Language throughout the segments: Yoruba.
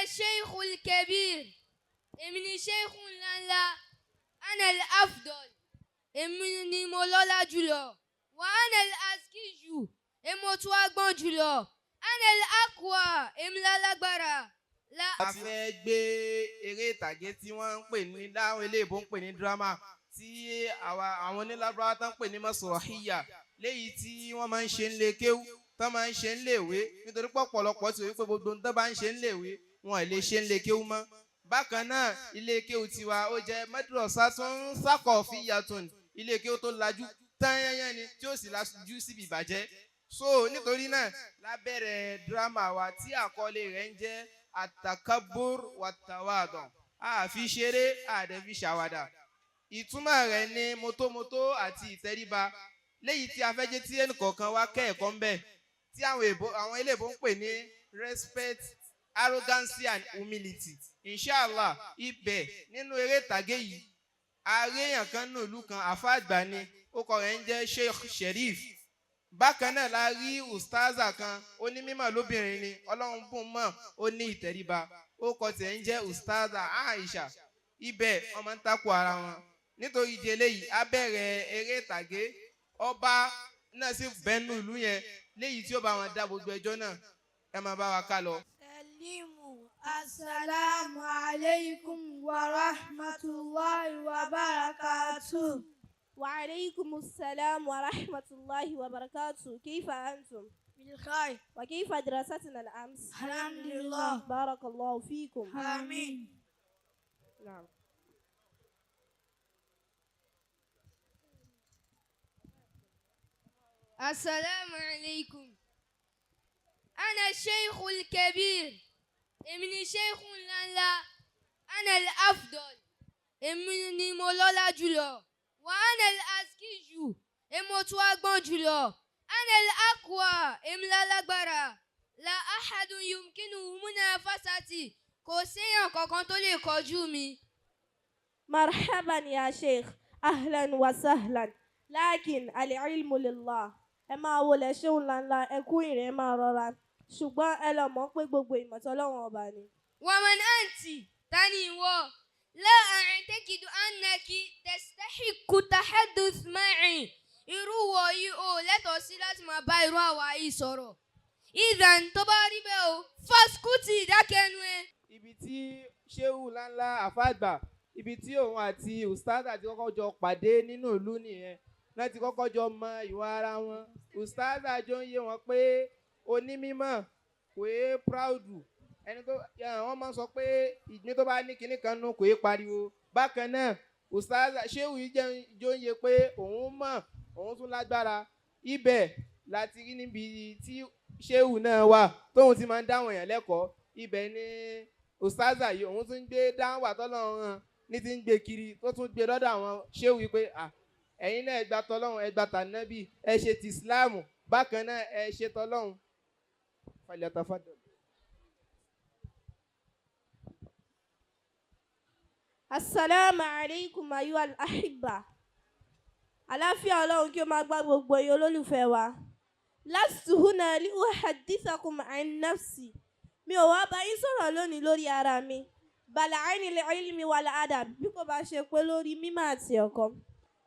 الشيخ الكبير إمني شيخ لا أنا الأفضل إمني مولانا جلو وأنا الأذكي إموتوا جلو أنا الأقوى إملا لبرا لا. a fẹ́ gbé eré ìtàgé tí wọ́n ń pè ní láwọn eléèbó ń pè ní drama tí àwọn onílábúrò tán ń pè ní masrahiyya léyìí tí wọ́n máa ń ṣe ń lé kéwú tán máa ń ṣe ń léèwé nítorí pé ọ̀pọ̀lọpọ̀ ti wí pé gbogbo ohun tó bá ń ṣe ń léèwé wọn ò lè ṣe ń lé kéwú mọ́. bákan náà ilé kéwú tiwa ó jẹ́ madrasatun thaqafiyyatun ilé kéwú tó lajú tán yányán ni tí ó sì lajú síbi ìbàjẹ́. so nítorí náà lábẹ́rẹ̀ dírámà wa tí àkọlé rẹ̀ ń jẹ́ àtàkàbùr wàtàwàdàn àfi ṣeré àdẹ̀fi ṣàwàdà. ìtumọ̀ rẹ̀ ní mótómótó àti ìtẹríba léyìí tí afẹ́jẹ́ tí ẹnìkọ̀ọ̀kan wá kẹ́ẹ̀kọ́ ń bẹ̀ tí àwọn eléèbó ń pè ní respect, arrogancy and humility. inshallah ibẹ̀ nínú eré ìtàgé yìí àríyàn kan nínú ìlú kan àfa àgbà ni ó kọ rẹ̀ ń jẹ́ Sheikh Sherif. bákan náà la rí ustaza kan onímọ̀ lóbìnrin ni ọlọ́run bùn mọ́ ó ní ìtẹríba ó kọ tiẹ̀ ń jẹ́ ustaza Aisha. ibẹ̀ wọ́n máa ń takò ara wọn. nítorí ìdí eléyìí a bẹ̀rẹ̀ eré ìtàgé ọba náà sì bẹ́nu ìlú yẹn léyìí tí ó bá wọn dá gbogbo ẹjọ́ náà ẹ máa bá wa ká lọ. Salimu asalaamu alaykum wa rahmatulahi wa barakatuh. وعليكم السلام ورحمة الله وبركاته. كيف أنتم؟ بالخير. وكيف دراستنا الأمس؟ الحمد لله. بارك الله فيكم. آمين. نعم. السلام عليكم. أنا الشيخ الكبير إمني شيخ لا أنا الأفضل إمني مولانا جلو وأنا الأذكي إموتوا جلو أنا الأقوى إملا لبرا لا أحد يمكنه منافستي كوسيا كوكونتولي كوجومي. مرحبا يا شيخ، أهلا وسهلا، لكن العلم لله. ẹ máa wọlé ṣéun ńláńlá ẹ kú ìrìn ẹ máa rọra ṣùgbọ́n ẹ lọ mọ̀ pé gbogbo ìmọ̀tọ́ Ọlọ́run ọba ni. ومن أنت تاني لا أعتقد أنك تستحق التحدث معي. irú wo yìí o lẹ́tọ̀ọ́ sí láti máa bá irú àwa yìí sọ̀rọ̀. ìdàn tó bá rí bẹ́ẹ̀ o fásitì dákẹ́nu ẹ. ibi tí ṣéwù ńláńlá àfàgbà ibi tí òun àti ustaz àti kọ́kọ́ jọ pàdé nínú ìlú nìyẹn náà ti kọ́kọ́ jọ mọ ìwà ara wọn. ustaz àjọ ń yé wọn pé onímọ̀ kò é proud ẹni tó wọ́n máa ń sọ pé ìgbín tó bá ní kinní kan nù kò é pariwo. bákan náà ustaz ṣéwù yìí jọ ń yé pé òun mọ̀ òun tún lágbára. ibẹ̀ láti rí níbi tí ṣéwù náà wà tóun ti máa ń dáwọn èèyàn lẹ́kọ̀ọ́. ibẹ̀ ni ustaza yìí òun tún ń gbé dáhùn wà tọ́lọ́run hàn ní ti ń gbé kiri tó tún gbé lọ́dọ̀ àwọn ṣéwù yìí pé ẹ̀yin náà ẹ gbà tọ́lọ́run ẹ gbà tànábì ẹ ṣe ti ìsìláàmù bákan náà ẹ ṣe tọ́lọ́run. falyatafaddal. Assalamu alaikum ayyuhal ahibba. Àlàáfíà Ọlọ́run kí ó máa gbá gbogbo ẹ̀yin olólùfẹ́ wa. Lastu huna li uhaddithakum an nafsi. Mi ò wá bá yín sọ̀rọ̀ lónìí lórí ara mi. Bala ainil ilmi wal adab bí kò bá ṣe pé lórí mímọ̀ àti ẹ̀kọ́.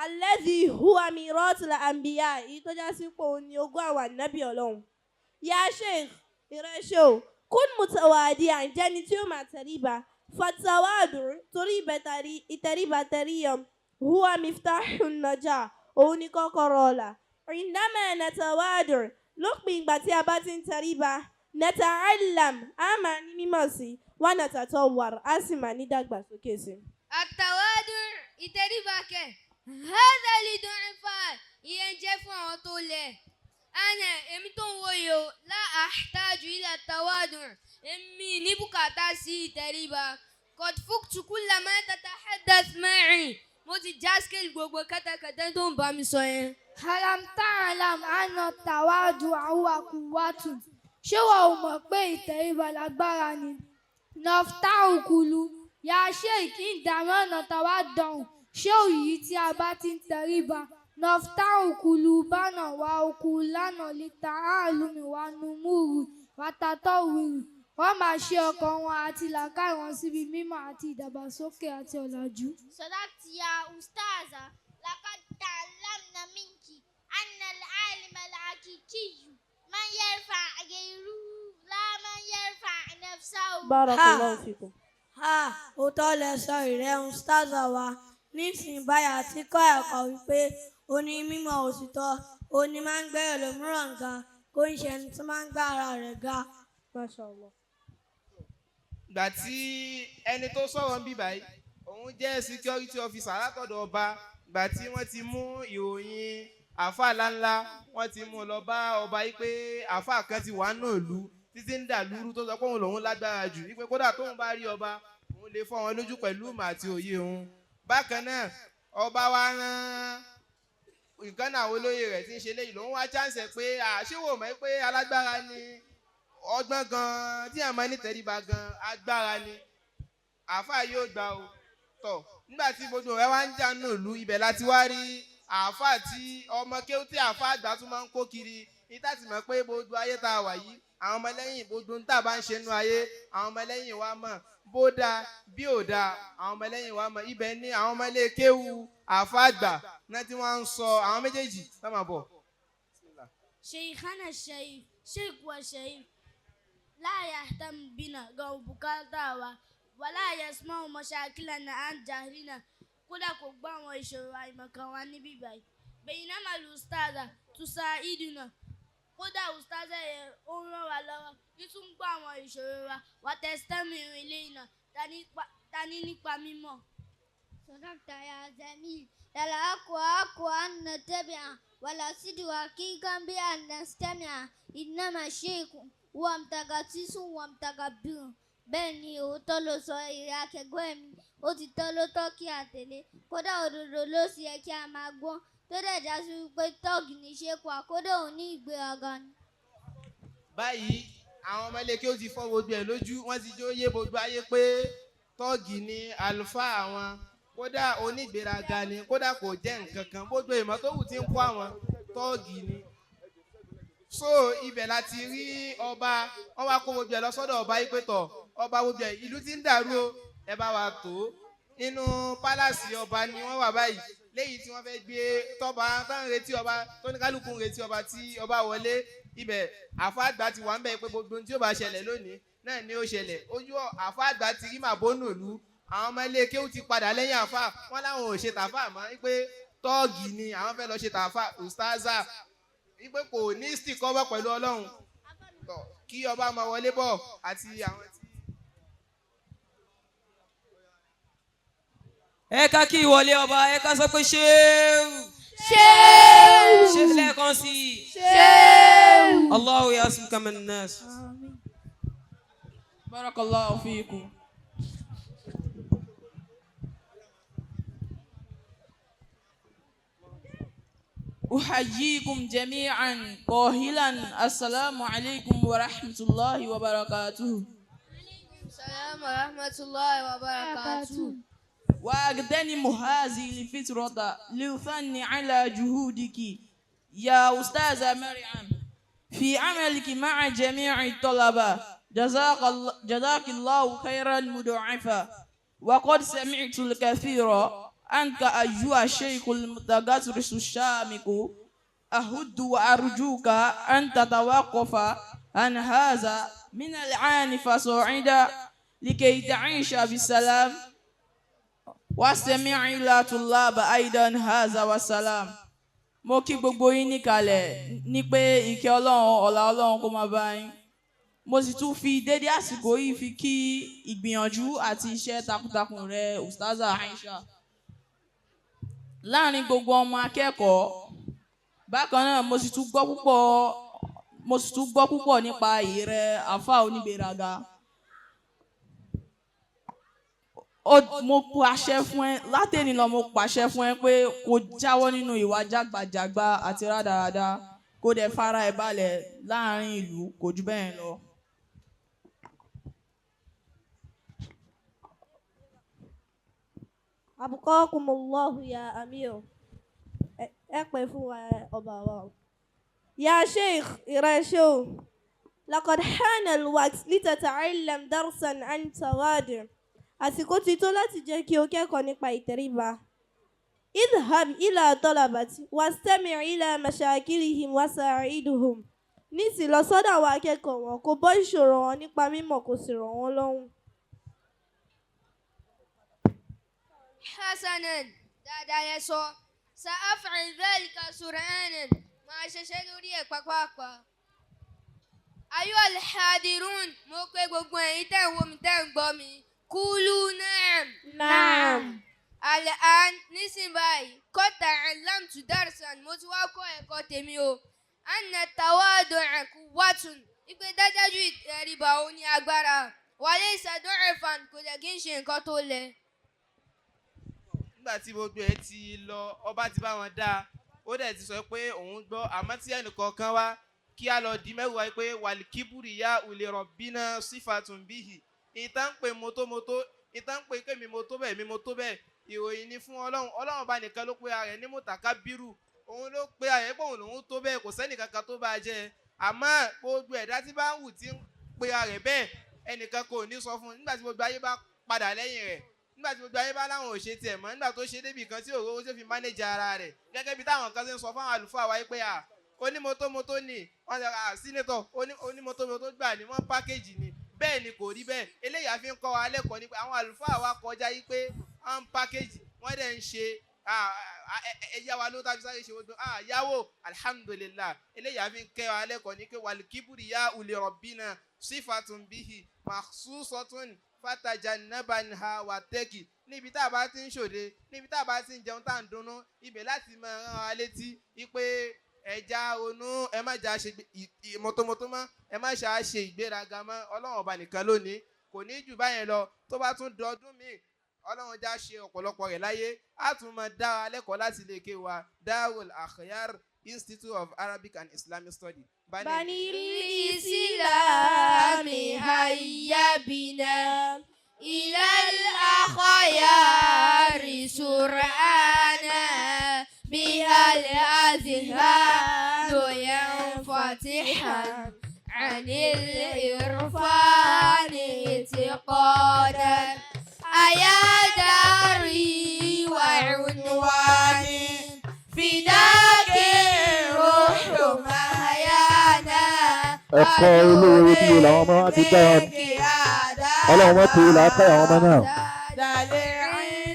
Alladhi huwa miratul anbiya èyí tó já sí pé òun ni ogún àwọn ànábì Ọlọ́run. Ya Sheikh ìrẹsẹ̀ o, kun mutawadi'an jẹ́ni tí ó máa tẹríba. Fatawadur torí ìtẹríba tẹríyàn. Huwa miftahun najah òun ni kọ́kọ́rọ́ ọ̀la. Indama natawadur lópin ìgbà tí a bá ti ń tẹríba. Nata'allam a máa ní mímọ̀ sí wa natatawwar a sì máa ní dàgbàsókè sí. التواضع ìtẹríba kẹ̀ هذا للضعفاء ìyẹn jẹ́ fún àwọn tó lẹ̀. أنا èmi tó ń wòye o لا أحتاج إلى التواضع èmi ní bùkátà sí ìtẹríba. قد فقت كل ما تتحدث معي mo ti já scale gbogbo kẹ́tẹ́kẹ́tẹ́ tó ń bá mi sọ yẹn. Alam ta'lam anna tawadu'a huwa quwwatun. ṣé wà ó mọ̀ pé ìtẹríba lágbára ni? Nafta'u kulu ya Sheikh ìdáná ọ̀nà tàwa dọ̀hùn. ṣé òyì tí a bá ti ń tẹríba? Nafta'u kulubana wa ukulana lita'alumi wa numuru wa tatawwuri wọ́n máa ṣe ọkàn wọn àti làákàyè wọn síbi mímọ́ àti ìdàgbàsókè àti ọ̀làjú. صدقت يا أستاذة لقد تعلمنا منك أن العالم الحقيقي من يرفع غيره لا من يرفع نفسه. Barakallahu fikum. Òótọ́ lẹ sọ ìrẹ́ ustaza wa nísìnyí báyà tí kọ́ ẹ̀kọ́ wípé oní mímọ̀ òtítọ́ oní máa ń gbẹ́rẹ̀ lòmíràn ga kó ń ṣe ẹni tó máa ń gbá ara rẹ̀ ga. Mashallah. ìgbà tí ẹni tó sọ̀rọ̀ ń bí báyìí òun jẹ́ security officer látọ̀dọ̀ ọba ìgbà tí wọ́n ti mú ìròyìn àáfàá ńláńlá wọ́n ti mú lọ bá ọba yìí pé àáfàá kan ti wà náà lù títí ń dà lúrú tó sọ pé òun lòun lágbára jù wípé kódà tóun bá rí ọba òun lè fọ́ wọn lójú pẹ̀lú ìmọ̀ àti òye òun. bákan náà ọba wa rán ìkànnì àwọn olóyè rẹ̀ tí ń ṣe léyìí lòun wá chance pé àṣìwò mọ̀ pé alágbára ni ọgbọ́n gan tí a máa ní tẹríba gan agbára ni àáfàá yóò gbà ó tọ̀ nígbà tí gbogbo rẹ̀ wá ń jà nù lù ibẹ̀ láti wá rí àáfàá tí ọmọ kéwú tí àáfàá àgbà tún máa ń kó kiri ní láti mọ̀ pé gbogbo ayé tá a wà yìí àwọn ọmọlẹ́yìn gbogbo ń tà bá ń ṣe nú ayé àwọn ọmọlẹ́yìn wa mọ̀ bó dáa bí ò dáa àwọn ọmọlẹ́yìn wa mọ̀ ibẹ̀ ní àwọn ọmọ ilé kéwú àáfàá àgbà náà tí wọ́n ń sọ àwọn méjèèjì tá máa bọ̀. شيخنا الشيخ شيخ والشيخ لا يهتم بنا بكاتا ولا يسمع مشاكلنا عن جهلنا kódà kò gbọ́ àwọn ìṣòro àìmọ̀kan wa níbí báyìí بينما الأستاذة تساعدنا kódà ustaza yẹn ó ń ràn wá lọ́wọ́ títún gbọ́ àwọn ìṣòro wa وتستمع إلينا tani nípa mímọ̀. صدقت يا زميل للأقوى أن نتبع ولا صدق حقيقا بأن نستمع إنما الشيخ هو متغطس ومتكبر bẹ́ẹ̀ ni òótọ́ ló sọ ìrẹ́ akẹgbẹ́ mi ó ti tọ́ ló tọ́ kí a tẹ̀lé kódà òdodo ló sì yẹ kí a máa gbọ́ tó dẹ̀ já sí wípé tọ́ọ̀gì ní ṣe kó àkódà òun ní ìgbéraga ni. báyìí àwọn ọmọ ilé kí ó ti fọ́ gbogbo ẹ̀ lójú wọ́n ti jó yé gbogbo ayé pé tọ́ọ̀gì ni àlùfáà àwọn kódà onígbéraga ni kódà kò jẹ́ nǹkan kan gbogbo ìmọ̀ tó wù tí ń kó àwọn tọ́ọ̀gì ni. so ibẹ̀ láti rí ọba wọ́n wá kó gbogbo ẹ̀ lọ sọ́dọ̀ ọba yìí pé tọ̀ ọba gbogbo ẹ̀ ìlú ti ń dàrú o ẹ bá wa tó inú pálásì ọba ni wọ́n wà báyìí léyìí tí wọ́n fẹ́ gbé tọ́ba tó ń retí ọba tó ní kálukú ń retí ọba tí ọba wọlé ibẹ̀ àáfàá àgbà ti wà ń bẹ̀ pé gbogbo ohun tí ó bá ṣẹlẹ̀ lónìí náà ni ó ṣẹlẹ̀ ojú àáfàá àgbà ti rí màbónú ìlú àwọn ọmọ ilé kéwù ti padà lẹ́yìn àáfàá wọn láwọn ò ṣe tàfà mọ́ wípé tọ́ọ̀gì ni àwọn fẹ́ lọ ṣe tàfà ustaza wípé kò ní stíkọ́bọ̀ pẹ̀lú ọlọ́run kí ọba máa wọlé bọ̀ àti àwọn tí. ẹ ká kí ìwọlé ọba ẹ ká sọ pé ṣéèrù lẹ́ẹ̀kan sí i Allahu yasmuka minan nas. Barakallahu fiikum. أحييكم جميعا قائلا السلام عليكم ورحمة الله وبركاته. السلام ورحمة الله وبركاته. وأغتنم هذه الفترة لأثني على جهودك يا أستاذة مريم في عملك مع جميع الطلبة جزاك الله خيرا مضاعفا وقد سمعت الكثير عنك أيها الشيخ المتغطرس الشامك أهد وأرجوك أن تتوقف عن هذا من العان فصاعدا لكي تعيش بالسلام واستمع إلى طلاب أيضا هذا والسلام. mo kí gbogbo yín níkàlẹ̀ ní pé ìkẹ́ ọlọ́run ọlá ọlọ́run kó máa bá yín mo sì tún fi dédé àsìkò yìí fi kí ìgbìyànjú àti iṣẹ́ takuntakun rẹ ustaza Aisha láàrin gbogbo ọmọ akẹ́kọ̀ọ́ bákan náà mo sì tún gbọ́ púpọ̀ nípa ìrẹ́ àfáà onígbéraga. mo pàṣẹ fún ẹ látẹ̀ni lọ mo pàṣẹ fún ẹ pé kó jáwọ́ nínú ìwà jágbajàgba àti rádaràda kó dẹ̀ fara ẹ̀ balẹ̀ láàrin ìlú kò jù bẹ́ẹ̀ lọ. Abqakumullahu ya amir ẹ pẹ́ fún wa ọba wa. Ya sheikh ìrẹsẹ̀ o لقد حان الوقت لتتعلم درسا عن تواضع. àsìkò ti tó láti jẹ́ kí o kẹ́kọ̀ọ́ nípa ìtẹríba. اذهب إلى طلبة واستمع إلى مشاكلهم وساعدهم. nísì lọ sọ́dọ̀ àwọn akẹ́kọ̀ọ́ wọn kó bọ́ ìṣòro wọn nípa mímọ̀ kó sì ràn wọ́n lọ́hùn. حسنا دادا يسو سأفعل ذلك سرعانا ما ششدوري بابا أيها الحاضرون موكو غوغوين تان بومي قولوا نعم. نعم. الآن نسمعي قد تعلمت درسا متواكو إكوتيميو أن التواضع قوة إبقى دادا ريباوني أكبر وليس ضعفا كوداكينشين كوتولي. nígbà tí gbogbo ẹ ti lọ ọba ti bá wọn dá ó dẹ̀ ti sọ pé òun gbọ́ àmọ́ tí ẹnìkọ̀ọ̀kan wá kí a lọ di mẹ́wàá pé wàlíkíbùrì yá ulè rọ̀bínà sífàtún bíhì ìtàn pé motomoto ìtàn pé kémi mo tó bẹ́ẹ̀ mi mo tó bẹ́ẹ̀ ìròyìn ni fún ọlọ́run ọlọ́run bá nìkan ló pé ara rẹ̀ ní mùtàkà bírù òun ló pé ara rẹ̀ pé òun lòun tó bẹ́ẹ̀ kò sẹ́nì kankan tó bá jẹ́ àmọ́ gbogbo ẹ̀dá tí bá ń wù tí ń pe ara rẹ̀ bẹ́ẹ̀ ẹnìkan kò ní sọ fún un nígbà tí gbogbo ayé bá padà lẹ́yìn rẹ̀ nígbà tí gbogbo ayé bá láwọn ò ṣe tiẹ̀ mọ́ nígbà tó ṣe débì kan tí òróró ṣe fi mánéjì ara rẹ̀ gẹ́gẹ́ bí táwọn kan ṣe ń sọ fáwọn àlùfáà wáyé pé onímọ́tómọ́tó ni wọ́n ṣe sínétọ̀ onímọ́tómọ́tó gbà ní wọ́n pákéjì ni bẹ́ẹ̀ ni kò rí bẹ́ẹ̀ eléyìí àfi ń kọ́ wa lẹ́kọ̀ọ́ nípa àwọn àlùfáà wa kọjá yí pé wọ́n pákéjì wọ́n dẹ̀ ń ṣe ẹ̀yà wa ló tàbí sáré ṣe gbogbo yàwó alhamdulillah eléyìí àfi ń kẹ́ wa lẹ́kọ̀ọ́ ní pé wàlíkíbùrì yá ulè rọ̀bínà sífàtún bíhì màṣúsọ̀tún fatajannabanha wàtẹ́kì níbi tá a bá ti ń ṣòde níbi tá a bá ti ń jẹun tá à ń dunnú ibẹ̀ láti máa rán wa létí wípé ẹja ronú ẹ má jà ṣe mọ́tómọ́tó mọ́ ẹ má ṣe àṣe ìgbéraga mọ́ ọlọ́run ọba nìkan lónìí kò ní jù báyẹn lọ tó bá tún dọdún míì ọlọ́run já ṣe ọ̀pọ̀lọpọ̀ rẹ̀ láyé á tún máa dá wa lẹ́kọ̀ọ́ láti lè ké wa Darul Akhyar Institute of Arabic and Islamic Study. بني الإسلام هيا بنا إلى الأخيار سرعانا بها الأذهان ينفتحا عن الإرفان اعتقادا أيا داري وعنواني فداك الروح مهيانا ẹ̀kọ́ olówó iyebíye làwọn ọmọ wa ti dá wa ọlọ́run wọn ti là á ká àwọn ọmọ náà.